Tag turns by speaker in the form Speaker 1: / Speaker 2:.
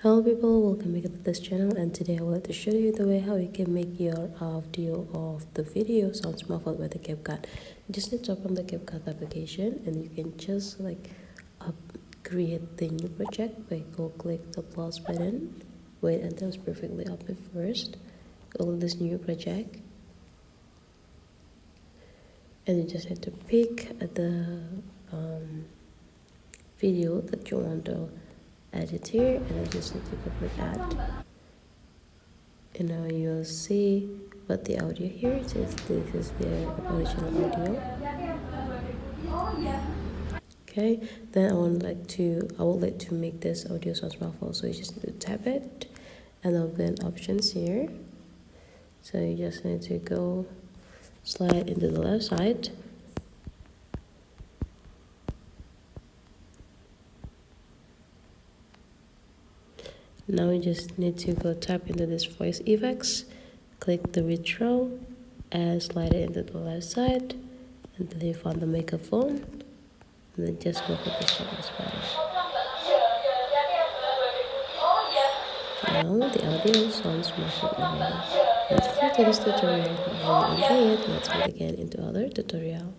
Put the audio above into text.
Speaker 1: Hello people, welcome back to this channel, and today I would like to show you the way how you can make your audio of the video sounds muffled with the CapCut. You just need to open the CapCut application and you can just create the new project by go click the plus button. Wait until it's perfectly open first. Open this new project and you just need to pick the video that you want to edit here, and then just need to go click add, and now you'll see what the audio here says. This is the original audio. Okay, then I would like to make this audio sounds muffled, so you just need to tap it and open options here. So you just need to go slide into the left side. Now you just need to go tap into this voice effects, click the withdraw and slide it into the left side until you find the microphone, and then just go for the sound button. Now the audio sounds muffled already. That's it for today's tutorial. If you enjoy it, let's meet again into other tutorial.